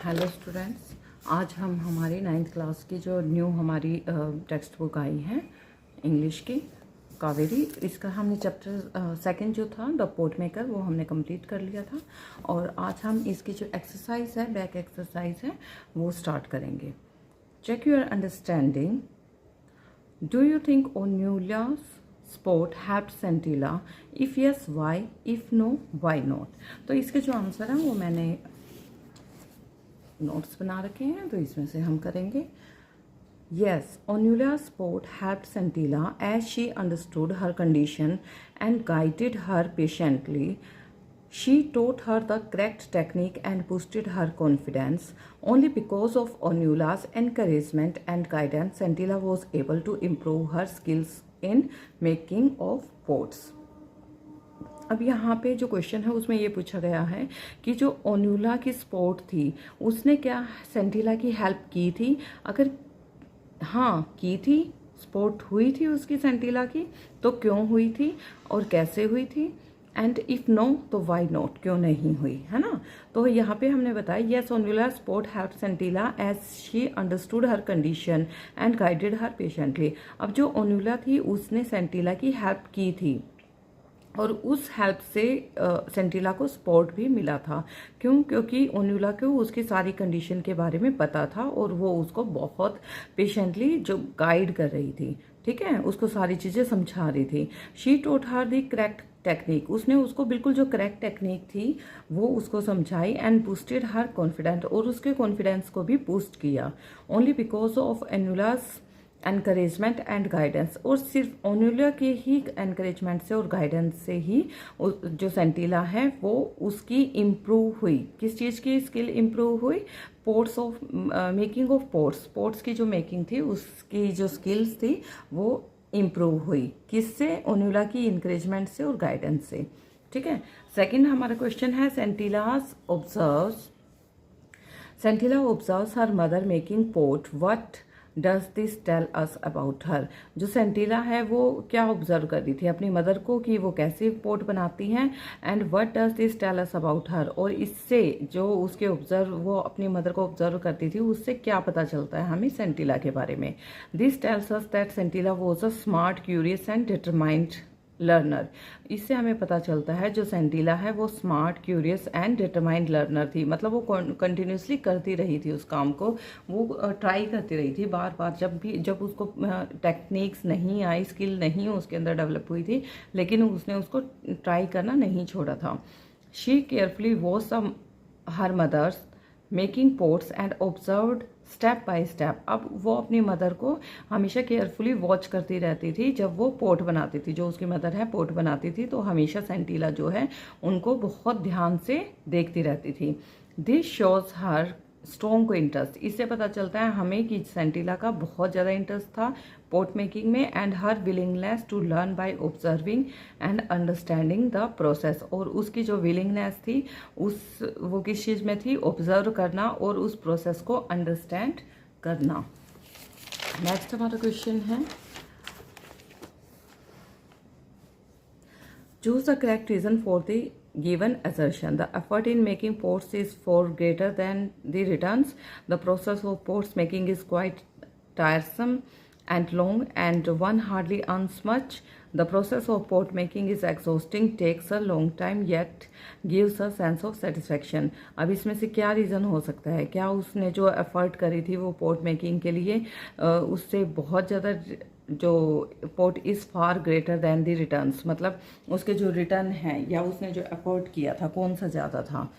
Hello students, आज हम हमारी 9th क्लास की जो न्यू हमारी टेक्स्ट बुक आई है इंग्लिश की कावेरी, इसका हमने चैप्टर सेकंड जो था द पोट मेकर वो हमने कंप्लीट कर लिया था। और आज हम इसकी जो एक्सरसाइज है, बैक एक्सरसाइज है, वो स्टार्ट करेंगे। Check your understanding. Do you think Onula's support helped Sentila? If yes why, if no why not. तो इसके जो आंसर हैं वो मैंने नोट्स बना रखे हैं, तो इसमें से हम करेंगे। Yes, Onula support helped Sentila as she understood her condition and guided her patiently. She taught her the correct technique and boosted her confidence. Only because of Onula's encouragement and guidance, Santilla was able to improve her skills in making of pots. अब यहाँ पे जो question है उसमें ये पूछा गया है कि जो ओन्यूला की स्पोर्ट थी उसने क्या सेंटिला की हेल्प की थी? अगर हाँ की थी, स्पोर्ट हुई थी उसकी सेंटिला की, तो क्यों हुई थी और कैसे हुई थी? एंड इफ़ नो तो वाई नॉट, क्यों नहीं हुई, है ना। तो यहाँ पे हमने बताया yes Onula support help Sentila as she understood her condition and guided her patiently. अब जो ओन्यूला थी उसने सेंटिला की हेल्प की थी और उस हेल्प से सेंटिला को सपोर्ट भी मिला था। क्यों? क्योंकि ओन्यूला को उसकी सारी कंडीशन के बारे में पता था और वो उसको बहुत पेशेंटली जो गाइड कर रही थी, ठीक है, उसको सारी चीज़ें समझा रही थी। She taught her the correct technique, उसने उसको बिल्कुल जो करेक्ट टेक्निक थी वो उसको समझाई एंड बूस्टेड हर कॉन्फिडेंस, और उसके कॉन्फिडेंस को भी बूस्ट किया। Only because of Onula's encouragement and guidance, और सिर्फ ओन्यूला के ही एनकरेजमेंट से और गाइडेंस से ही जो सेंटिला है वो उसकी इम्प्रूव हुई। किस चीज़ की स्किल इम्प्रूव हुई? Ports of making of ports, ports की जो मेकिंग थी उसकी जो स्किल्स थी वो इम्प्रूव हुई। किससे? ओन्यूला की इंकरेजमेंट से और गाइडेंस से, ठीक है। सेकंड हमारा क्वेश्चन है Sentila observes her mother making pot, what does this tell us about her? जो सेंटिला है वो क्या ऑब्जर्व कर रही थी अपनी मदर को कि वो कैसे पोट बनाती हैं, and what does this tell us about her, और इससे जो उसके वो अपनी मदर को ऑब्जर्व करती थी उससे क्या पता चलता है हमें सेंटिला के बारे में? This tells us that Sentila was a smart, curious and determined learner. इससे हमें पता चलता है जो सेंटिला है वो smart, curious and determined learner थी। मतलब वो कंटिन्यूसली करती रही थी उस काम को, वो ट्राई करती रही थी बार बार। जब उसको टेक्निक्स नहीं आई, स्किल नहीं उसके अंदर डेवलप हुई थी, लेकिन उसने उसको ट्राई करना नहीं छोड़ा था। She carefully watch her mother's making pots and observed step by step. अब वो अपनी मदर को हमेशा केयरफुली वॉच करती रहती थी जब वो पोट बनाती थी, जो उसकी मदर है पोट बनाती थी, तो हमेशा सेंटिला जो है उनको बहुत ध्यान से देखती रहती थी। This shows her strong interest, इससे पता चलता है हमें कि सेंटिला का बहुत ज़्यादा इंटरेस्ट था पोट मेकिंग में, and her willingness to learn by observing and understanding the process, और उसकी जो विलिंगनेस थी वो किस चीज़ में थी? ऑब्जर्व करना और उस प्रोसेस को अंडरस्टैंड करना। नेक्स्ट हमारा क्वेश्चन है choose the correct reason for the given assertion. The effort in making pots is far greater than the returns. The process of pots making is quite tiresome and long, and one hardly earns much. The process of pot making is exhausting, takes a long time, yet gives a sense of satisfaction. अब इसमें से क्या reason हो सकता है? क्या उसने जो एफर्ट करी थी वो पोट मेकिंग के लिए उससे बहुत ज़्यादा जो pot is far greater than the returns, मतलब उसके जो रिटर्न है या उसने जो एफर्ट किया था कौन सा ज़्यादा था?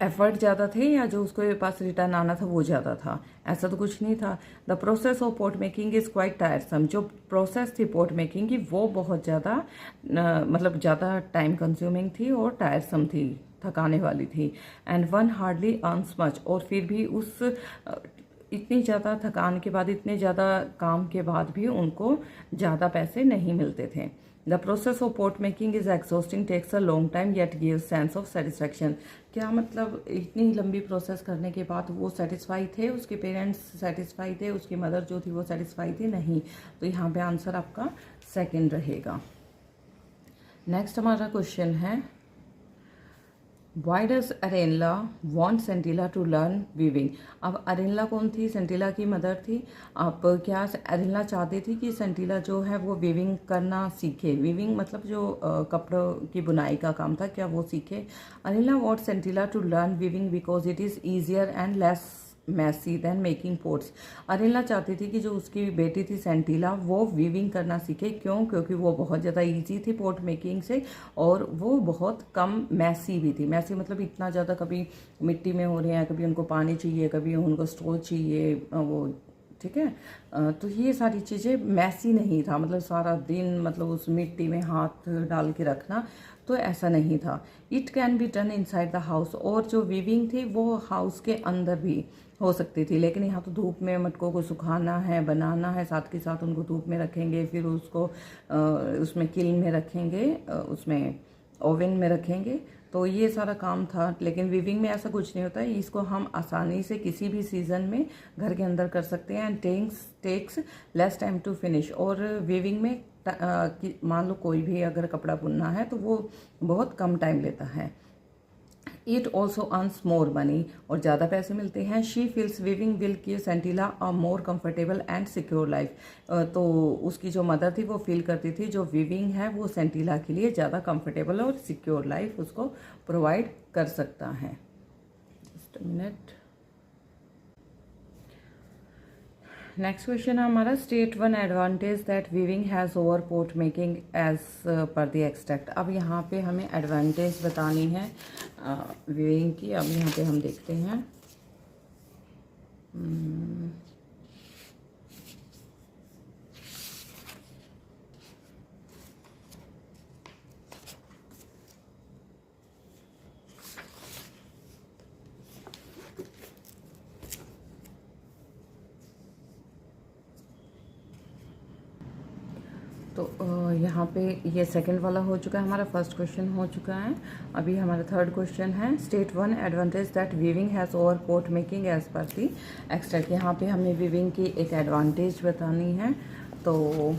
एफर्ट ज़्यादा थे या जो उसके पास रिटर्न आना था वो ज़्यादा था? ऐसा तो कुछ नहीं था। The process of pot making is quite tiresome, जो प्रोसेस थी पोट मेकिंग की वो बहुत ज़्यादा मतलब ज़्यादा टाइम कंज्यूमिंग थी और टायरसम थी, थकाने वाली थी। And one hardly earns much, और फिर भी उस इतनी ज़्यादा थकान के बाद, इतने ज़्यादा काम के बाद भी उनको ज़्यादा पैसे नहीं मिलते थे। The process of pot making is exhausting, takes a long time, yet gives sense of satisfaction. क्या मतलब इतनी लंबी प्रोसेस करने के बाद वो सेटिस्फाई थे, उसके पेरेंट्स सेटिस्फाई थे, उसकी मदर जो थी वो सेटिस्फाई थी? नहीं। तो यहाँ पे आंसर आपका सेकंड रहेगा। नेक्स्ट हमारा क्वेश्चन है why does Arenla want Sentila to learn weaving. अब अरेनला कौन थी? सेंटिला की मदर थी। अब क्या अरेनला चाहती थी कि सेंटिला जो है वो वीविंग करना सीखे। वीविंग मतलब जो कपड़ों की बुनाई का काम था, क्या वो सीखे। Arenla want Sentila to learn weaving because it is easier and less messy than making pots. Arenla चाहती थी कि जो उसकी बेटी थी सेंटिला वो वीविंग करना सीखे। क्यों? क्योंकि वो बहुत ज़्यादा इजी थी पोर्ट मेकिंग से, और वो बहुत कम मैसी भी थी। मैसी मतलब इतना ज़्यादा, कभी मिट्टी में हो रहे हैं, कभी उनको पानी चाहिए, कभी उनको स्टोव चाहिए, वो ठीक है। तो ये सारी चीज़ें मैसी नहीं था, मतलब सारा दिन मतलब उस मिट्टी में हाथ डाल के रखना, तो ऐसा नहीं था। It can be done inside the house. और जो वीविंग थी वो हाउस के अंदर भी हो सकती थी, लेकिन यहाँ तो धूप में मटकों को सुखाना है, बनाना है, साथ के साथ उनको धूप में रखेंगे, फिर उसको उसमें किल में रखेंगे, उसमें ओवन में रखेंगे, तो ये सारा काम था। लेकिन वीविंग में ऐसा कुछ नहीं होता है, इसको हम आसानी से किसी भी सीज़न में घर के अंदर कर सकते हैं। And takes less time to finish. और वीविंग में मान लो कोई भी अगर कपड़ा बुनना है तो वो बहुत कम टाइम लेता है। It also earns more money, और ज़्यादा पैसे मिलते हैं। She feels weaving will give Sentila a more comfortable and secure life. तो उसकी जो मदर थी वो फील करती थी जो वीविंग है वो सेंटिला के लिए ज़्यादा कंफर्टेबल और सिक्योर लाइफ उसको प्रोवाइड कर सकता है। Just minute. नेक्स्ट क्वेश्चन है हमारा, state one advantage that weaving has over pot making as per the extract. अब यहाँ पे हमें एडवांटेज बतानी है वीविंग की। अब यहाँ पे हम देखते हैं। तो यहाँ पे ये सेकंड वाला हो चुका है, हमारा फर्स्ट क्वेश्चन हो चुका है। अभी हमारा थर्ड क्वेश्चन है, state one advantage that weaving has over pot making as per the extract. यहाँ पे हमें वीविंग की एक एडवांटेज बतानी है। तो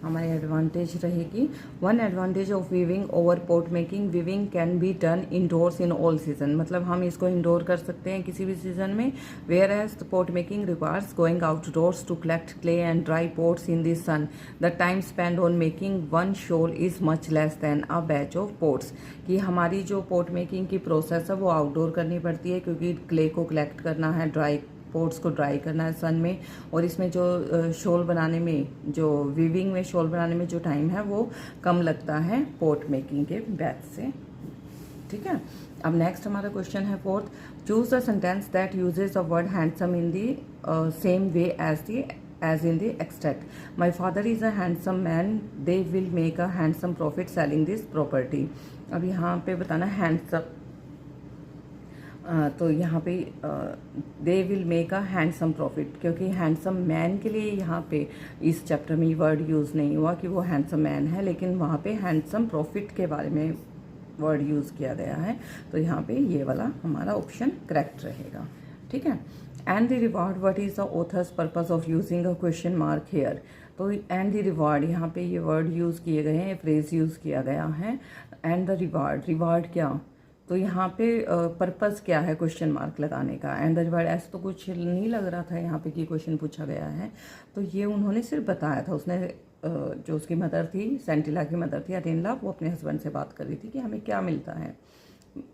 हमारी एडवांटेज रहेगी, one advantage of weaving over pot making, weaving can be done indoors in all season. मतलब हम इसको इंडोर कर सकते हैं किसी भी सीजन में। Whereas the pot making requires going outdoors to collect clay and dry pots in the sun, the time spend on making one shawl is much less than a batch of pots. कि हमारी जो port making की process है वो outdoor करनी पड़ती है, क्योंकि क्ले को कलेक्ट करना है, ड्राई पोर्ट्स को ड्राई करना है सन में, और इसमें जो शॉल बनाने में, जो वीविंग में शॉल बनाने में जो टाइम है वो कम लगता है पोर्ट मेकिंग के बैच से। ठीक है। अब नेक्स्ट हमारा क्वेश्चन है fourth, choose the sentence that uses the word handsome in the same way as in the extract. My father is a handsome man, they will make a handsome profit selling this property. अब यहाँ पे बताना handsome, तो यहाँ पे they will make a handsome profit, क्योंकि handsome man के लिए यहाँ पे इस चैप्टर में वर्ड यूज़ नहीं हुआ कि वो हैंडसम मैन है, लेकिन वहाँ पे हैंडसम प्रॉफिट के बारे में वर्ड यूज़ किया गया है। तो यहाँ पे ये वाला हमारा ऑप्शन करेक्ट रहेगा। ठीक है। And the reward, what is the author's purpose of using a question mark here. तो एंड द रिवार्ड, यहाँ पे ये वर्ड यूज़ किए गए हैं, फ्रेज यूज़ किया गया है। एंड द रिवार्ड, रिवार्ड क्या, तो यहाँ पे पर्पस क्या है क्वेश्चन मार्क लगाने का। एंड द रिवार्ड, ऐसा तो कुछ नहीं लग रहा था यहाँ पे कि क्वेश्चन पूछा गया है, तो ये उन्होंने सिर्फ बताया था। उसने जो उसकी मदर थी, सेंटिला की मदर थी अरेनला, वो अपने हस्बैंड से बात कर रही थी कि हमें क्या मिलता है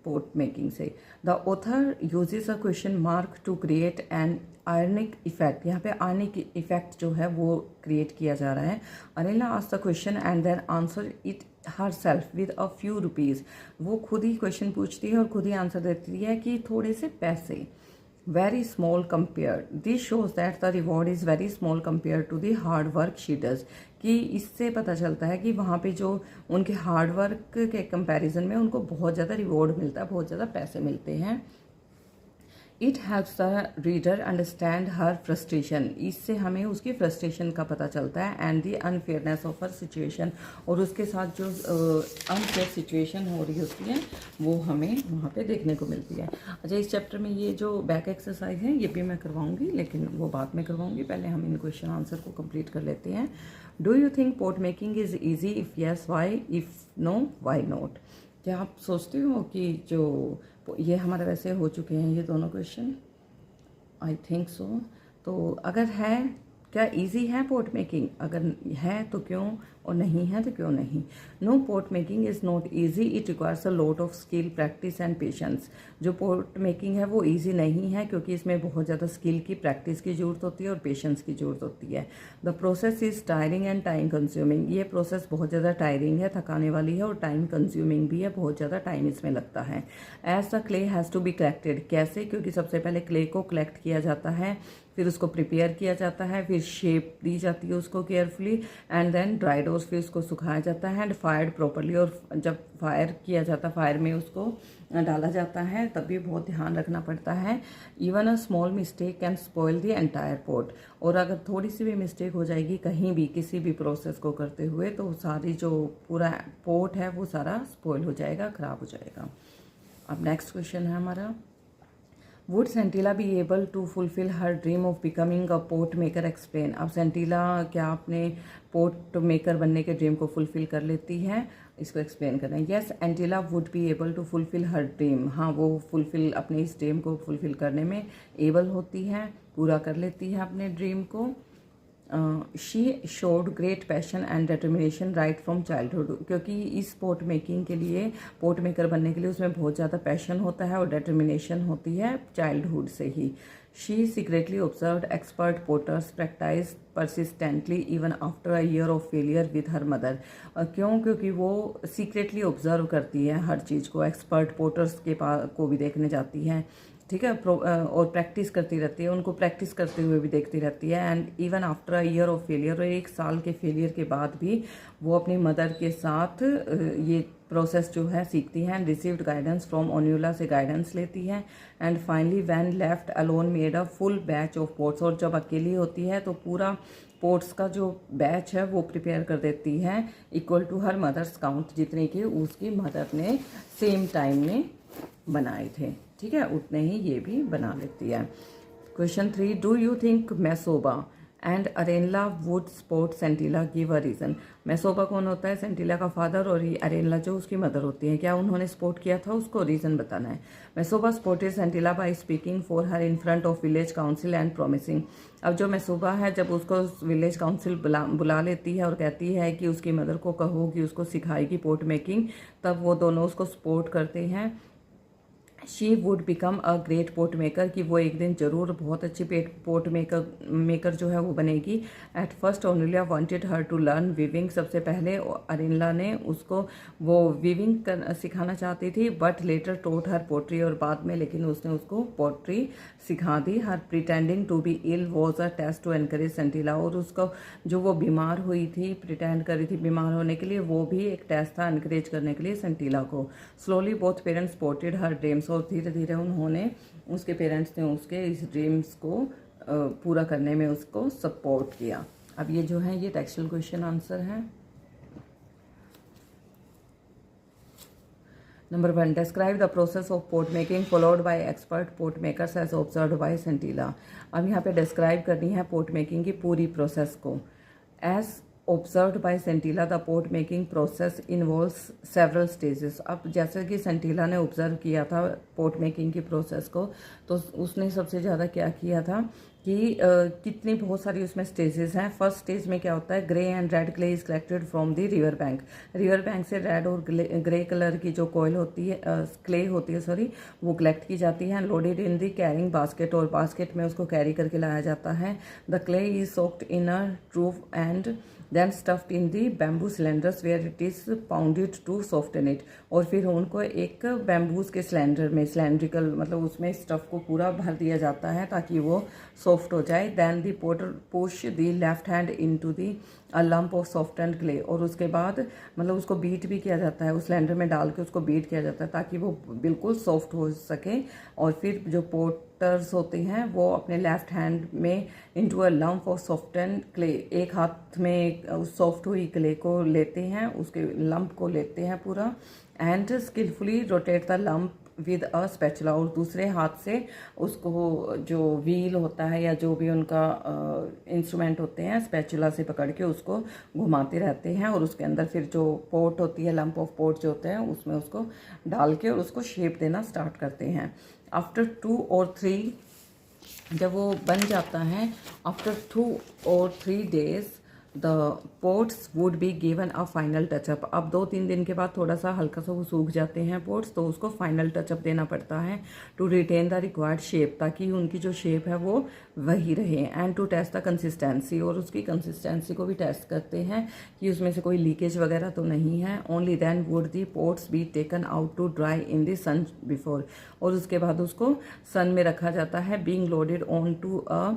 पोर्ट मेकिंग से। The author uses a question mark to create an ironic effect. यहाँ पे आयरनिक इफेक्ट जो है वो क्रिएट किया जा रहा है। Arenla asked the question and then answer it herself with a few rupees. वो खुद ही क्वेश्चन पूछती है और खुद ही आंसर देती है कि थोड़े से पैसे, very small compare. This shows that the reward is very small compare to the hard work she does. कि इससे पता चलता है कि वहाँ पे जो उनके हार्ड वर्क के कंपैरिजन में उनको बहुत ज़्यादा रिवॉर्ड मिलता है, बहुत ज़्यादा पैसे मिलते हैं। It helps the reader understand her frustration. इससे हमें उसकी फ्रस्ट्रेशन का पता चलता है। And the unfairness of her situation, और उसके साथ जो अनफेयर सिचुएशन हो रही होती है वो हमें वहाँ पे देखने को मिलती है। अच्छा, इस चैप्टर में ये जो बैक एक्सरसाइज है ये भी मैं करवाऊँगी, लेकिन वो बाद में करवाऊँगी। पहले हम इन क्वेश्चन आंसर को कंप्लीट कर लेते हैं। Do you think pot making is easy? If yes why, if no why not. क्या आप सोचते हो कि जो ये हमारे वैसे हो चुके हैं ये दोनों क्वेश्चन? I think so. तो अगर है, क्या इजी है पोट मेकिंग? अगर है तो क्यों, और नहीं है तो क्यों नहीं? No, pot making is not easy, it requires a lot of skill, practice and patience. जो पोट मेकिंग है वो ईजी नहीं है, क्योंकि इसमें बहुत ज़्यादा स्किल की, प्रैक्टिस की ज़रूरत होती है और पेशेंस की ज़रूरत होती है। The process is tiring and time consuming. ये प्रोसेस बहुत ज़्यादा टायरिंग है, थकाने वाली है, और टाइम कंज्यूमिंग भी है, बहुत ज़्यादा टाइम इसमें लगता है। As the clay has to be collected, कैसे? क्योंकि सबसे पहले क्ले को कलेक्ट किया जाता है, फिर उसको प्रिपेयर किया जाता है, फिर शेप दी जाती है उसको केयरफुली, एंड देन ड्राइड और फिर उसको सुखाया जाता है, एंड फायर्ड प्रॉपरली। और जब फायर किया जाता है, फायर में उसको डाला जाता है, तब भी बहुत ध्यान रखना पड़ता है। Even a small mistake can spoil the entire pot. और अगर थोड़ी सी भी मिस्टेक हो जाएगी कहीं भी किसी भी प्रोसेस को करते हुए, तो सारी जो पूरा पोट है वो सारा स्पॉइल हो जाएगा, खराब हो जाएगा। अब नेक्स्ट क्वेश्चन है हमारा, would Sentila be able to fulfil her dream of becoming a pot maker? Explain. अब सेंटिला क्या अपने पोट मेकर बनने के ड्रीम को फुलफिल कर लेती है? इसको एक्सप्लेन करना है। Yes, Antila would be able to fulfil her dream. हाँ, वो फुलफिल, अपने इस ड्रीम को फुलफिल करने में एबल होती है, पूरा कर लेती है अपने ड्रीम को। She showed great passion and determination right from childhood, क्योंकि इस पोट मेकिंग के लिए, पोट मेकर बनने के लिए उसमें बहुत ज़्यादा पैशन होता है और डिटर्मिनेशन होती है चाइल्डहुड से ही। She secretly observed expert potters practice persistently even after a year of failure with her mother. क्यों? क्योंकि वो सीक्रेटली ऑब्जर्व करती है हर चीज़ को, एक्सपर्ट पोटर्स के पास को भी देखने जाती है, ठीक है, और प्रैक्टिस करती रहती है, उनको प्रैक्टिस करते हुए भी देखती रहती है। And even after a year of failure, और 1 साल के फेलियर के बाद भी वो अपनी मदर के साथ ये प्रोसेस जो है सीखती हैं। And received guidance from Onula, से गाइडेंस लेती है। And finally when left alone made a full batch of pots, और जब अकेली होती है तो पूरा पोट्स का जो बैच है वो प्रिपेयर कर देती है, equal to her mother's count, जितने की उसकी मदर ने सेम टाइम में बनाए थे, ठीक है, उतने ही ये भी बना लेती है। Question 3, do you think Masoba and Arenla would support Sentila? Give a reason. Masoba कौन होता है? सेंटिला का फादर, और ये अरेनला जो उसकी मदर होती है। क्या उन्होंने सपोर्ट किया था उसको? रीज़न बताना है। Masoba supported Sentila by speaking for her in front of village council and promising. अब जो मैसोबा है, जब उसको विलेज काउंसिल बुला लेती है और कहती है कि उसकी मदर को कहो कि उसको सिखाएगी पोट मेकिंग, तब वो दोनों उसको सपोर्ट करते हैं। She would become a great pot maker, कि वो एक दिन जरूर बहुत अच्छी पोट मेकर जो है वो बनेगी। At first Onila wanted her to learn weaving, सबसे पहले अरिनला ने उसको वो वीविंग सिखाना चाहती थी, but later taught her pottery, और बाद में लेकिन उसने उसको पोट्री सिखा दी। Her pretending to be ill was a test to encourage Sentila, और उसको जो वो बीमार हुई थी, प्रिटेंड करी थी बीमार होने के लिए, वो भी एक टेस्ट था एनकरेज करने के लिए सेंटिला को। स्लोली बोथ पेरेंट्स सपोर्टेड हर ड्रीम्स, और धीरे धीरे उन्होंने, उसके पेरेंट्स ने उसके इस ड्रीम्स को पूरा करने में उसको सपोर्ट किया। अब ये जो है ये टेक्सचुअल क्वेश्चन आंसर है। Number 1, describe the process of pot making followed by expert pot makers as observed by Sentila. अब यहाँ पे डिस्क्राइब करनी है पोट मेकिंग की पूरी प्रोसेस को। As observed by Sentila the pot making process involves several stages. अब जैसे कि सेंटिला ने ऑब्जर्व किया था पोट मेकिंग की प्रोसेस को, तो उसने सबसे ज़्यादा क्या किया था कि कितनी बहुत सारी उसमें स्टेजेस हैं। फर्स्ट स्टेज में क्या होता है, grey and red clay is collected from the river bank. River bank से रेड और ग्रे कलर की जो कॉयल होती है, क्ले होती है सॉरी, वो कलेक्ट की जाती है। Loaded in the carrying basket, और बास्केट में उसको कैरी करके लाया जाता है। The clay is soaked in a trough and then stuffed in the bamboo cylinders where it is pounded to soften it, और फिर उनको एक बैम्बूज के सिलेंडर में, सिलेंड्रिकल मतलब उसमें स्टफ को पूरा भर दिया जाता है ताकि वो सॉफ्ट हो जाए। Then the potter push the left hand into the a lump of softened clay, और उसके बाद मतलब उसको बीट भी किया जाता है, उस सिलेंडर में डाल के उसको बीट किया जाता है ताकि वो बिल्कुल सॉफ्ट हो सके। और फिर जो पोटर्स होते हैं वो अपने लेफ्ट हैंड में into a lump of softened clay, एक हाथ में उस सॉफ्ट हुई क्ले को लेते हैं, उसके लंप को लेते हैं पूरा, and skilfully rotate the lump with a spatula, और दूसरे हाथ से उसको जो व्हील होता है या जो भी उनका इंस्ट्रूमेंट होते हैं स्पैचुला से पकड़ के उसको घुमाते रहते हैं, और उसके अंदर फिर जो पोट होती है, लंप ऑफ पोट जो होते हैं, उसमें उसको डाल के और उसको शेप देना स्टार्ट करते हैं। आफ्टर 2 और 3, जब वो बन जाता है, आफ्टर 2 और 3 days the pots would be given a final touch up. अब 2-3 दिन के बाद थोड़ा सा हल्का सा वो सूख जाते हैं पोट्स, तो उसको फाइनल टचअप देना पड़ता है to retain the required shape, ताकि उनकी जो शेप है वो वही रहे। And to test the consistency, और उसकी कंसिस्टेंसी को भी टेस्ट करते हैं कि उसमें से कोई लीकेज वगैरह तो नहीं है। Only then would the pots be taken out to dry in the sun before, और उसके बाद उसको सन में रखा जाता है, being loaded on to a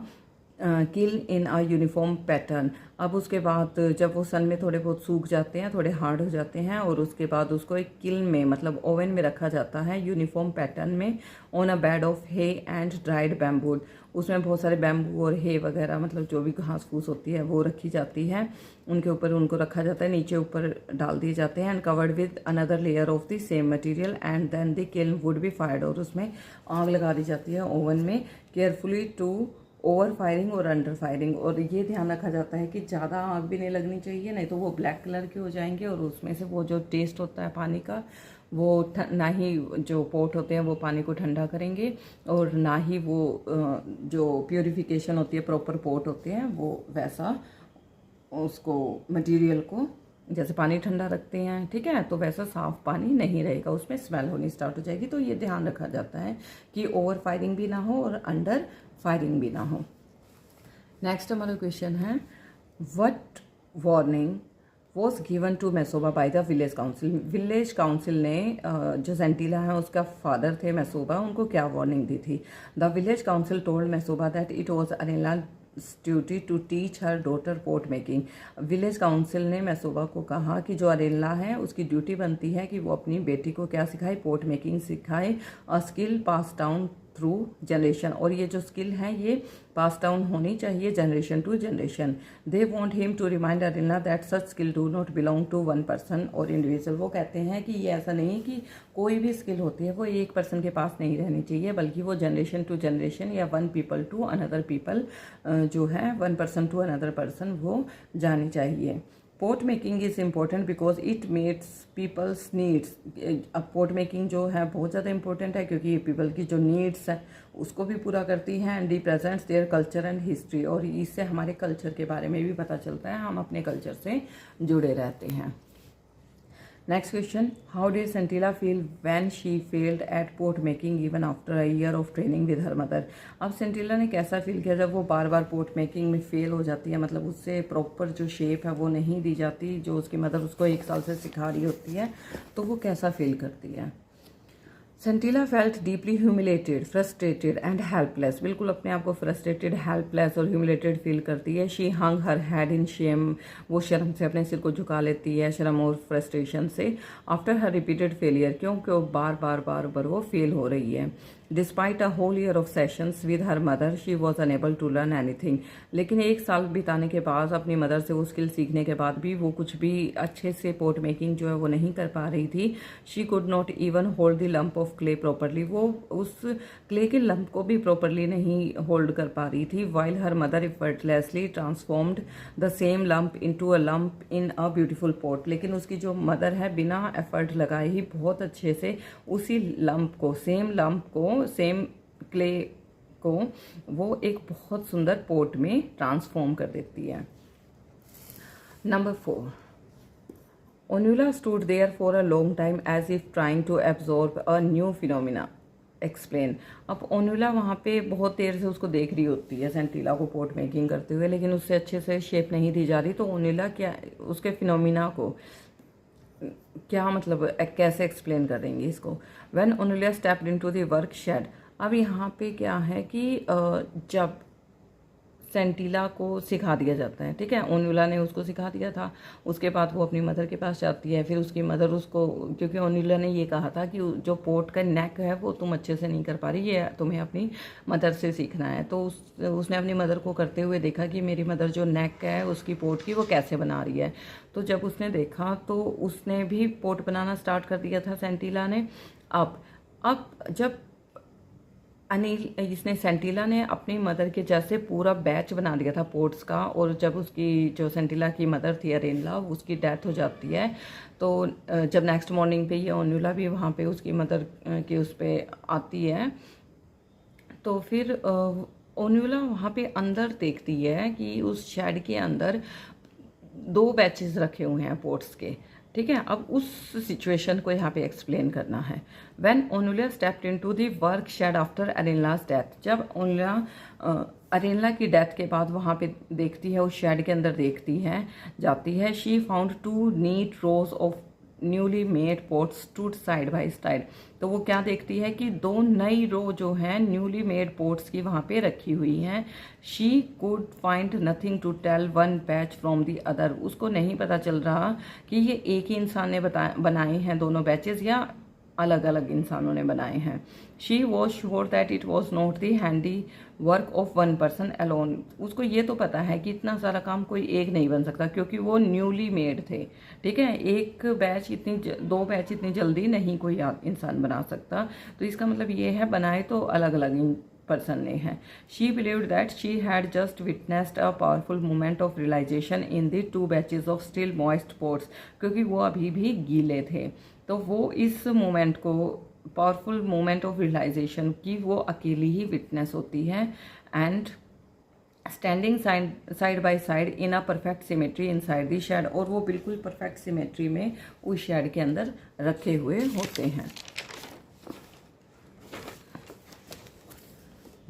kiln in a uniform pattern. अब उसके बाद जब वो सन में थोड़े बहुत सूख जाते हैं, थोड़े हार्ड हो जाते हैं, और उसके बाद उसको एक किल में मतलब ओवन में रखा जाता है यूनिफॉर्म पैटर्न में, on a bed of hay and dried bamboo. उसमें बहुत सारे बैम्बू और हे वगैरह मतलब जो भी घास फूस होती है वो रखी जाती है, उनके ऊपर उनको रखा जाता है, नीचे ऊपर डाल दिए जाते हैं, and covered with another layer of the same material, and then the kiln would be fired, और उसमें आग लगा दी जाती है ओवन में, केयरफुली टू ओवर फायरिंग और अंडर फायरिंग। और ये ध्यान रखा जाता है कि ज़्यादा आग भी नहीं लगनी चाहिए, नहीं तो वो ब्लैक कलर के हो जाएंगे, और उसमें से वो जो टेस्ट होता है पानी का वो ना ही जो पोट होते हैं वो पानी को ठंडा करेंगे, और ना ही वो जो प्योरीफिकेशन होती है प्रॉपर पोट होते हैं वो वैसा उसको मटेरियल को जैसे पानी ठंडा रखते हैं, ठीक है, तो वैसा साफ पानी नहीं रहेगा, उसमें स्मेल होनी स्टार्ट हो जाएगी। तो ये ध्यान रखा जाता है कि ओवर फायरिंग भी ना हो और अंडर फायरिंग भी ना हो। नेक्स्ट हमारा क्वेश्चन है, what warning was given to Masoba by the village council. Village council ने जो सेंटीला है उसका फादर थे मैसोबा, उनको क्या वार्निंग दी थी। The village council told Masoba that it was Arela duty to teach her daughter pot making. Village council ने मैसोबा को कहा कि जो अरेला है उसकी ड्यूटी बनती है कि वो अपनी बेटी को क्या सिखाए, पोट मेकिंग सिखाए, a skill pass down through generation, और ये जो स्किल है ये पास डाउन होनी चाहिए generation to generation. They want him to remind Arela that such skill do not belong to one person or individual. वो कहते हैं कि ये ऐसा नहीं कि कोई भी स्किल होती है वो एक पर्सन के पास नहीं रहनी चाहिए, बल्कि वो जनरेशन टू जनरेशन या one people to another people जो है one person to another person वो जानी चाहिए। Pot making is important because it meets people's needs. अब पोट मेकिंग जो है बहुत ज़्यादा इंपॉर्टेंट है क्योंकि पीपल की जो नीड्स है उसको भी पूरा करती हैं, and represents their culture and history, और इससे हमारे कल्चर के बारे में भी पता चलता है, हम अपने कल्चर से जुड़े रहते हैं। Next question, how did Sentila feel when she failed at pot making even after a year of training with her mother. अब सेंटिला ने कैसा फील किया जब वो बार बार पोट मेकिंग में फेल हो जाती है, मतलब उससे प्रॉपर जो शेप है वो नहीं दी जाती जो उसकी मदर उसको 1 साल से सिखा रही होती है, तो वो कैसा फील करती है। Sentila felt deeply humiliated, frustrated and helpless. बिल्कुल अपने आप को फ्रस्ट्रेटेड, हेल्पलेस और ह्यूमिलेटेड फील करती है। She hung her head in shame, वो शर्म से अपने सिर को झुका लेती है, शर्म और फ्रस्ट्रेशन से। आफ्टर हर रिपीटेड फेलियर, क्योंकि वो बार बार वो फेल हो रही है। Despite a whole year of sessions with her mother she was unable to learn anything. लेकिन 1 साल बिताने के बाद अपनी मदर से वो स्किल सीखने के बाद भी वो कुछ भी अच्छे से पोट मेकिंग जो है वो नहीं कर पा रही थी। She could not even hold the lump of clay properly, वो उस क्ले के लंप को भी प्रॉपरली नहीं होल्ड कर पा रही थी। While her mother effortlessly transformed the same lump into a lump in a beautiful pot. लेकिन उसकी जो मदर है बिना एफर्ट लगाए ही बहुत अच्छे से उसी लंप को, सेम क्ले को वो एक बहुत सुंदर पोट में ट्रांसफॉर्म कर देती है। Number 4, Onula stood there for a long time as if trying to absorb a new phenomena, explain. अब ओन्युला वहाँ पे बहुत देर से उसको देख रही होती है सेंटिला को पोट मेकिंग करते हुए, लेकिन उससे अच्छे से शेप नहीं दी जा रही, तो ओन्युला क्या उसके फिनोमिना को क्या मतलब कैसे एक्सप्लेन करेंगे इसको। When Onula stepped into the work shed, अब यहाँ पे क्या है कि जब सेंटिला को सिखा दिया जाता है, ठीक है। ओन्यूला ने उसको सिखा दिया था। उसके बाद वो अपनी मदर के पास जाती है। फिर उसकी मदर उसको, क्योंकि ओन्यूला ने ये कहा था कि जो पोर्ट का नेक है वो तुम अच्छे से नहीं कर पा रही, ये तुम्हें अपनी मदर से सीखना है। तो उसने अपनी मदर को करते हुए देखा कि मेरी मदर जो नेक है उसकी पोर्ट की वो कैसे बना रही है। तो जब उसने देखा तो उसने भी पोर्ट बनाना स्टार्ट कर दिया था सेंटिला ने। अब जब इसने सेंटिला ने अपनी मदर के जैसे पूरा बैच बना दिया था पोर्ट्स का, और जब उसकी जो सेंटिला की मदर थी अरेनला, उसकी डेथ हो जाती है, तो जब नेक्स्ट मॉर्निंग पे ये ओन्यूला भी वहाँ पे उसकी मदर की उस पर आती है, तो फिर ओन्यूला वहाँ पे अंदर देखती है कि उस शेड के अंदर 2 बैचेस रखे हुए हैं पोर्ट्स के, ठीक है। अब उस सिचुएशन को यहाँ पे एक्सप्लेन करना है। When Onula stepped into the work shed after Arenla's death, जब ओन्यूला अरेनला की डेथ के बाद वहाँ पे देखती है, उस शेड के अंदर देखती है, जाती है, she found 2 neat rows of newly made pots stood side by side. तो वो क्या देखती है कि 2 नई रो जो हैं न्यूली मेड पोर्ट्स की वहाँ पे रखी हुई हैं। She could find nothing to tell one batch from the other, उसको नहीं पता चल रहा कि ये एक ही इंसान ने बनाए हैं दोनों बैचेस या अलग अलग इंसानों ने बनाए हैं। She was sure that it was not the handy work of one person alone, उसको ये तो पता है कि इतना सारा काम कोई एक नहीं बन सकता, क्योंकि वो न्यूली मेड थे, ठीक है। 2 बैच इतनी जल्दी नहीं कोई इंसान बना सकता। तो इसका मतलब ये है बनाए तो अलग अलग पर्सन ने है। She believed that she had just witnessed a powerful moment of realisation in the 2 batches of still moist pots, क्योंकि वो अभी भी गीले थे। तो वो इस मोमेंट को, पावरफुल मोमेंट ऑफ रियलाइजेशन की, वो अकेली ही विटनेस होती है। And standing side by side in a perfect symmetry inside the shed, और वो बिल्कुल परफेक्ट सिमेट्री में उस शेड के अंदर रखे हुए होते हैं।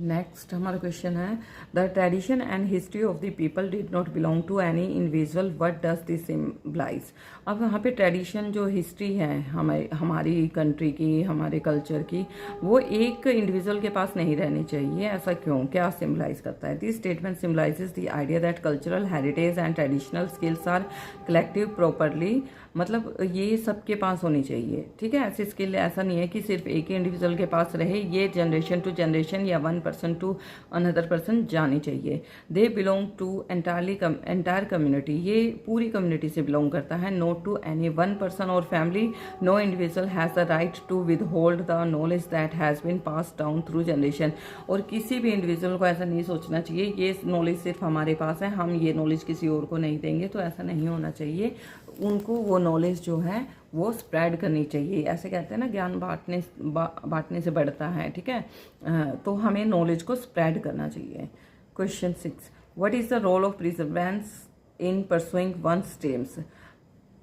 नेक्स्ट हमारा क्वेश्चन है, the tradition and history of the people did not belong to any individual, what does this symbolise. अब यहाँ पे ट्रेडिशन जो हिस्ट्री है हमारी कंट्री की, हमारे कल्चर की, वो एक इंडिविजुअल के पास नहीं रहनी चाहिए, ऐसा क्यों, क्या सिम्बलाइज करता है। This statement symbolises the idea that cultural heritage and traditional skills are collective property, मतलब ये सबके पास होनी चाहिए, ठीक है। ऐसी स्किल ऐसा नहीं है कि सिर्फ एक ही इंडिविजुअल के पास रहे, ये जनरेशन टू जनरेशन या one person to another person जानी चाहिए। They belong to entire community, ये पूरी कम्युनिटी से बिलोंग करता है, not to any one person or family. No individual has the right to withhold the knowledge that has been passed down through generation, और किसी भी individual को ऐसा नहीं सोचना चाहिए ये नॉलेज सिर्फ हमारे पास है, हम ये नॉलेज किसी और को नहीं देंगे, तो ऐसा नहीं होना चाहिए। उनको वो नॉलेज जो है वो स्प्रेड करनी चाहिए। ऐसे कहते हैं ना, ज्ञान बांटने से बढ़ता है, ठीक है। तो हमें नॉलेज को स्प्रेड करना चाहिए। Question 6, what is the role of perseverance in pursuing one's dreams,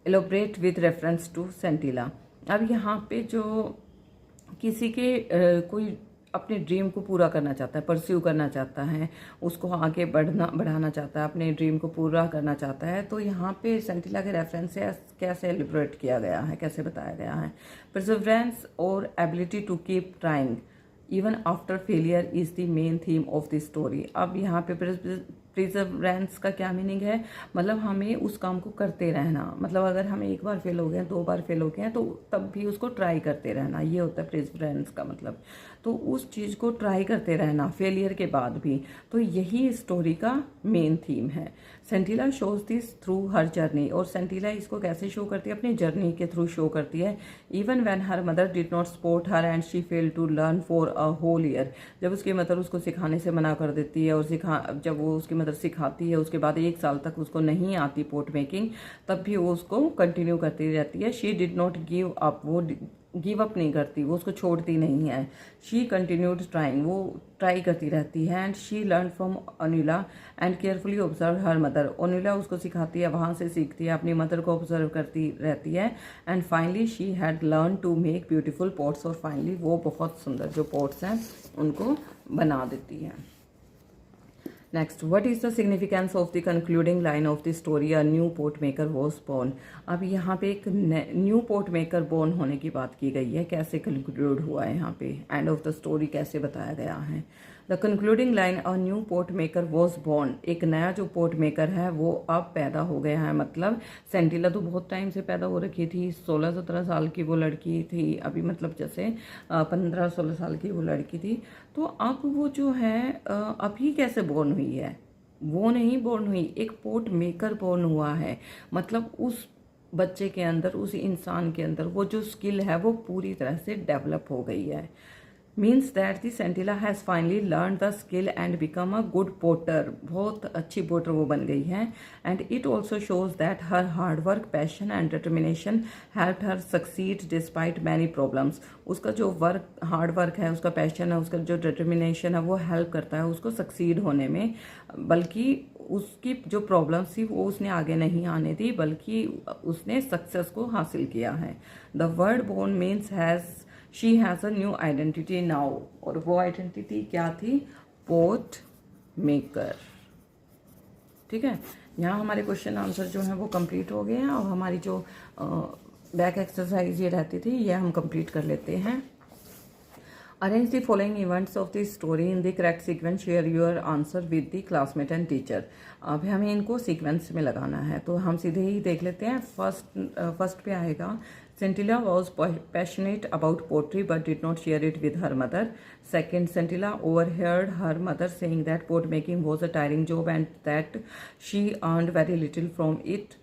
elaborate with reference to Sentila. अब यहाँ पे जो किसी के कोई अपने ड्रीम को पूरा करना चाहता है, परस्यू करना चाहता है, उसको आगे बढ़ाना चाहता है, अपने ड्रीम को पूरा करना चाहता है, तो यहाँ पे सेंटिला के रेफरेंस से कैसे एलिब्रेट किया गया है, कैसे बताया गया है। परसिवरेंस और ability to keep trying even after failure is the main theme of the story. अब यहाँ पे प्रिजर्वेंस का क्या मीनिंग है, मतलब हमें उस काम को करते रहना, मतलब अगर हमें एक बार फेल हो गए, 2 बार फेल हो गए हैं, तो तब भी उसको ट्राई करते रहना, ये होता है प्रिजर्वेंस का मतलब। तो उस चीज़ को ट्राई करते रहना फेलियर के बाद भी, तो यही स्टोरी का मेन थीम है। Sentila shows this through her journey, और सेंटिला इसको कैसे शो करती है, अपनी जर्नी के थ्रू शो करती है। Even when her mother did not support her and she failed to learn for a whole year, जब उसकी मदर उसको सिखाने से मना कर देती है, और जब वो उसकी मदर सिखाती है, उसके बाद 1 साल तक उसको नहीं आती पोर्ट मेकिंग, तब भी वो उसको कंटिन्यू करती रहती है। She did not give up, वो गिव अप नहीं करती, वो उसको छोड़ती नहीं है। शी कंटिन्यूड ट्राइंग, वो ट्राई करती रहती है। And she learn from Onula and carefully observe her mother, Onula उसको सिखाती है, वहाँ से सीखती है, अपनी मदर को ऑब्जर्व करती रहती है। And finally she had learn to make beautiful pots, और फाइनली वो बहुत सुंदर जो पॉट्स हैं उनको बना देती है। Next, what is the significance of the concluding line of the story, a new pot maker was born. अब यहाँ पे एक न्यू पोर्ट मेकर बोर्न होने की बात की गई है, कैसे कंक्लूड हुआ है, यहाँ पे एंड ऑफ द स्टोरी कैसे बताया गया है। The concluding line a new pot maker was born, एक नया जो पोर्ट मेकर है वो अब पैदा हो गया है। मतलब सेंटिला तो बहुत टाइम से पैदा हो रखी थी, 16-17 साल की वो लड़की थी अभी, मतलब जैसे 15-16 साल की वो लड़की थी। तो अब वो जो है अभी कैसे बॉर्न हुई है, वो नहीं बॉर्न हुई, एक पोर्ट मेकर बॉर्न हुआ है। मतलब उस बच्चे के अंदर, उस इंसान के अंदर वो जो स्किल है वो पूरी तरह से डेवलप हो गई है। Means that the Sentila has finally learn the skill and become a good potter, बहुत अच्छी पोर्टर वो बन गई है। And it also shows that her hard work, passion and determination help her succeed despite many problems. उसका जो hard work है, उसका पैशन है, उसका जो डिटर्मिनेशन है वो हेल्प करता है उसको सक्सीड होने में, बल्कि उसकी जो प्रॉब्लम्स थी वो उसने आगे नहीं आने दी, बल्कि उसने सक्सेस को हासिल किया है। The word born means she has a new identity now, और वो आइडेंटिटी क्या थी, पोर्ट मेकर। ठीक है, यहाँ हमारे क्वेश्चन आंसर जो है वो कंप्लीट हो गए हैं, और हमारी जो बैक एक्सरसाइज ये रहती थी ये हम कंप्लीट कर लेते हैं। Arrange the following events of the story in the correct sequence, share your answer with the classmate and teacher. अब हमें इनको सीक्वेंस में लगाना है, तो हम सीधे ही देख लेते हैं। फर्स्ट पे आएगा, Scintilla was passionate about poetry but did not share it with her mother. Second, Scintilla overheard her mother saying that pot making was a tiring job and that she earned very little from it.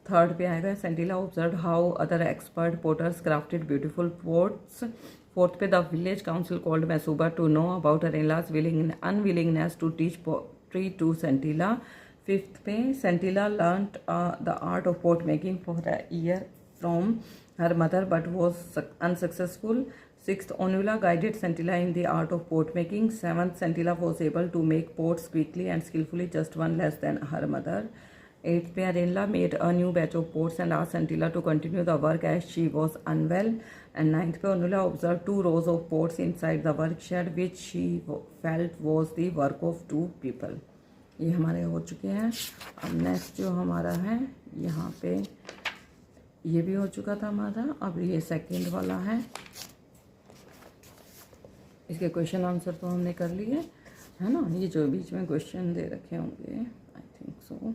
Third पे आएगा, Scintilla observed how other expert potters crafted beautiful pots. Fourth पे, the village council called Masuba to know about her in-laws' unwillingness to teach pottery to Scintilla. Fifth पे, Scintilla learnt the art of pot making for a year from her mother but was unsuccessful. Sixth, Onula guided Scintilla in the art of pot making. Seventh, Scintilla was able to make pots quickly and skillfully, just one less than her mother. Eighth, Arenla made a new batch of pots and asked Scintilla to continue the work as she was unwell. And ninth, Onula observed 2 rows of pots inside the work shed, which she felt was the work of 2 people. ये हमारे हो चुके हैं। अब next जो हमारा है, यहाँ पे ये भी हो चुका था हमारा, अब ये सेकंड वाला है। इसके क्वेश्चन आंसर तो हमने कर लिए है ना, ये जो बीच में क्वेश्चन दे रखे होंगे, आई थिंक सो।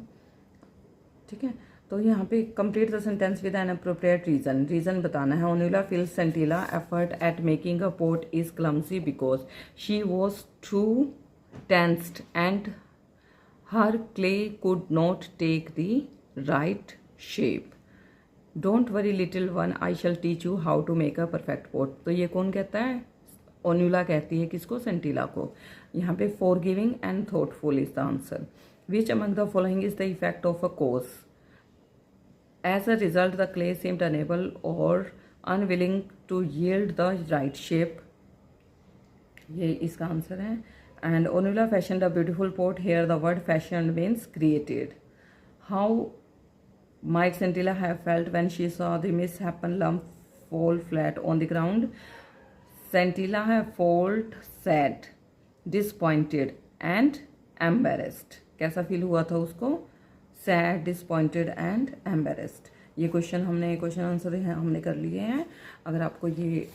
ठीक है, तो यहाँ पे complete the sentence with an appropriate reason बताना है। Onula feels Sentila effort at making a pot is clumsy because she was too tensed and her clay could not take the right shape. Don't worry little one, I shall teach you how to make a perfect pot. तो ये कौन कहता है, ओन्यूला कहती है किसको, सेंटिला को। यहाँ पे forgiving and thoughtful is the answer. Which among the following is the effect of a cause, as a result the clay seemed unable और unwilling to yield the right shape, ये इसका आंसर है। And Onula fashioned a beautiful pot, here the word fashion means created. How might Scintilla have felt when she saw the misshapen lump fall flat on the ground? Scintilla have felt sad, disappointed and embarrassed. कैसा feel हुआ था उसको, sad, disappointed and embarrassed. ये question answer हमने कर लिए हैं। अगर आपको ये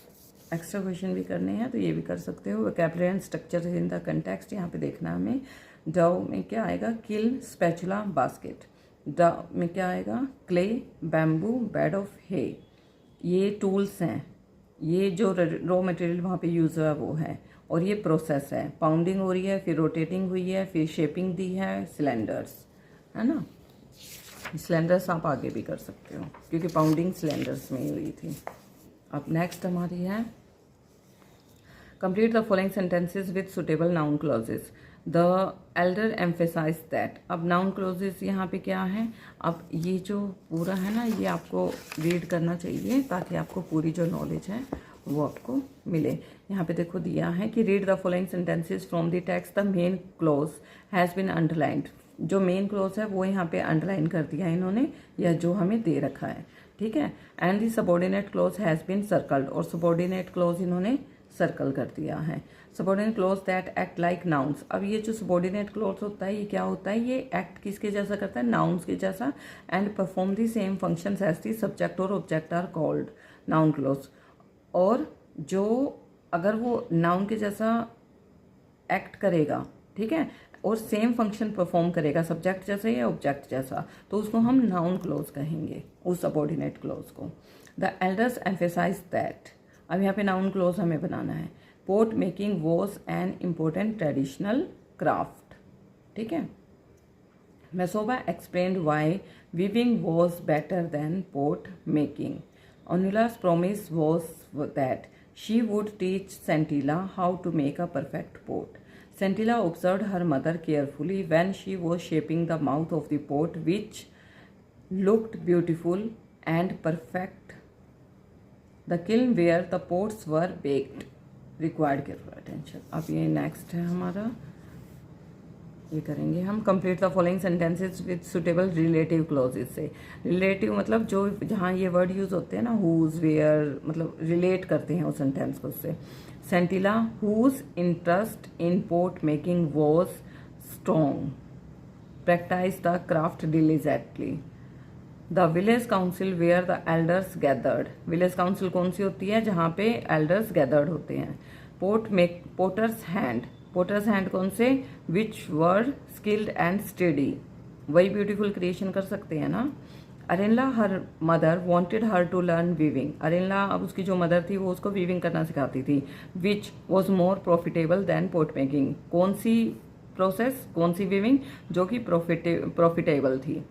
एक्स्ट्रा क्वेश्चन भी करने हैं तो ये भी कर सकते हो। Vocabulary and structure in the context यहाँ पे देखना है हमें। डव में क्या आएगा, किल, स्पैचुला, बास्केट। ड में क्या आएगा, क्ले, बैम्बू, बेड ऑफ हे। ये टूल्स हैं, ये जो रॉ मटेरियल वहाँ पे यूज़ हुआ वो है, और ये प्रोसेस है। पाउंडिंग हो रही है, फिर रोटेटिंग हुई है, फिर शेपिंग दी है, सिलेंडर्स है ना। सिलेंडर्स आप आगे भी कर सकते हो क्योंकि पाउंडिंग सिलेंडर्स में ही हुई थी। अब नेक्स्ट हमारी है, complete the following sentences with suitable noun clauses. The elder emphasise that. अब नाउन क्लोजेस यहाँ पे क्या है, अब ये जो पूरा है ना ये आपको रीड करना चाहिए ताकि आपको पूरी जो नॉलेज है वो आपको मिले। यहाँ पे देखो दिया है कि read the following sentences from the text, the main clause has been underlined. जो मेन क्लोज है वो यहाँ पे अंडरलाइन कर दिया इन्होंने, या जो हमें दे रखा है, ठीक है। And the subordinate clause has been circled, और सबॉर्डिनेट क्लोज इन्होंने सर्कल कर दिया है। Subordinate clause that act like nouns. अब ये जो सबॉर्डिनेट क्लोज होता है ये क्या होता है, ये एक्ट किसके जैसा करता है, नाउन्स के जैसा। And perform the same functions as the subject और object are called noun clause. और जो अगर वो नाउन के जैसा एक्ट करेगा, ठीक है, और सेम फंक्शन परफॉर्म करेगा सब्जेक्ट जैसे या ऑब्जेक्ट जैसा, तो उसको हम नाउन क्लोज कहेंगे, उस सबऑर्डिनेट क्लोज को। द एल्डर्स एम्फेसाइज दैट, अब यहाँ पे नाउन क्लोज हमें बनाना है। Pot making was an important traditional craft, ठीक है। Masoba explained why weaving was better than pot making. Onula's promise was that she would teach Scintilla how to make a perfect pot. Scintilla observed her mother carefully when she was shaping the mouth of the pot, which looked beautiful and perfect. The kiln where the pots were baked required careful attention. अब ये next है हमारा, ये करेंगे हम। Complete the following sentences with suitable relative clauses से। Relative मतलब जो जहाँ ये वर्ड यूज होते हैं ना, हुज वेयर, मतलब रिलेट करते हैं उस सेंटेंस को उससे। Scintilla whose interest in pot making was strong practise the craft diligently. The village council where the elders gathered, village council कौन सी होती है, जहाँ पे एल्डर्स गैदर्ड होते हैं। पोटर्स हैंड, पोटर्स हैंड कौन से, which were skilled and steady, वही ब्यूटीफुल क्रिएशन कर सकते हैं ना। Arenla her mother wanted her to learn weaving, Arenla अब उसकी जो मदर थी वो उसको वीविंग करना सिखाती थी। Which was more profitable than pot making, कौन सी प्रोसेस, कौन सी वीविंग जो कि प्रॉफिटेबल थी।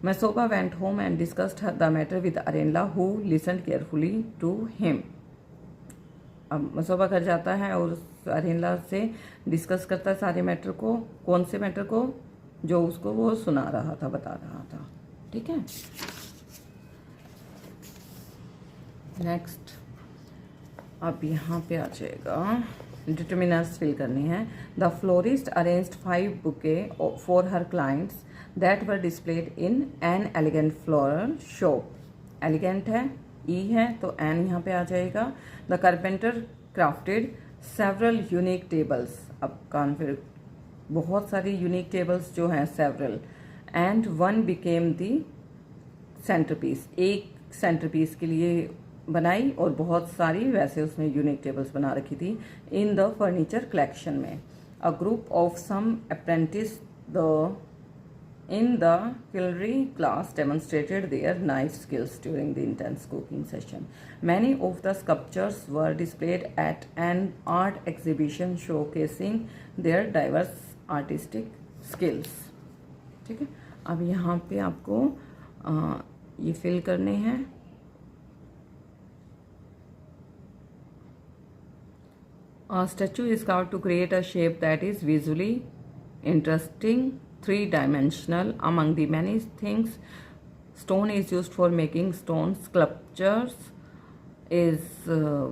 Masoba went home and discussed the matter with Arenla who listened carefully to him. अब मसोबा घर जाता है और अरेनला से डिस्कस करता है सारे मैटर को, कौन से मैटर को, जो उसको वो सुना रहा था, बता रहा था, ठीक है। नेक्स्ट अब यहाँ पे आ जाएगा डिटर्मिनर्स फिल करनी है। The florist arranged 5 bouquet for her clients that were displayed in an elegant floral shop. Elegant है, ई है तो एन यहाँ पे आ जाएगा। The carpenter crafted several unique tables, अब फिर बहुत सारी यूनिक टेबल्स जो हैं several, and one became the centrepiece, एक सेंटरपीस के लिए बनाई और बहुत सारी वैसे उसने यूनिक टेबल्स बना रखी थी इन द फर्नीचर कलेक्शन में। A group of some apprentice in the culinary class demonstrated their knife skills during the intense cooking session. Many of the sculptures were displayed at an art exhibition showcasing their diverse artistic skills. ठीक है, अब यहाँ पे आपको ये fill करने हैं। A statue is carved to create a shape that is visually interesting, three-dimensional. Among the many things stone is used for making stone sculptures is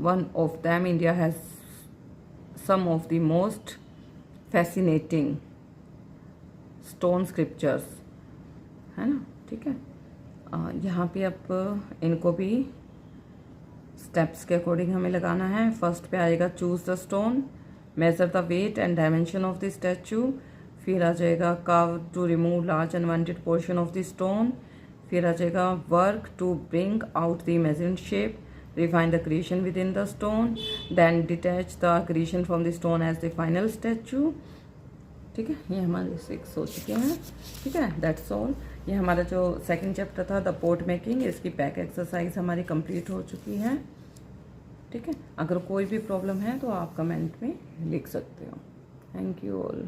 one of them. India has some of the most fascinating stone sculptures, है ना, ठीक है। यहाँ पे अब इनको भी steps के अकॉर्डिंग हमें लगाना है। फर्स्ट पे आएगा choose the stone, measure the weight and dimension of the statue, फिर आ जाएगा carve to remove large unwanted portion of the stone, फिर आ जाएगा work to bring out the imagined shape, refine the creation within the stone, then detach the creation from the stone as the final statue. ठीक है, ये हमारे 6 हो चुके हैं। ठीक है, दैट्स ऑल। ये हमारा जो सेकंड चैप्टर था द पोट मेकिंग, इसकी पैक एक्सरसाइज हमारी कंप्लीट हो चुकी है। ठीक है, अगर कोई भी प्रॉब्लम है तो आप कमेंट में लिख सकते हो। Thank you all.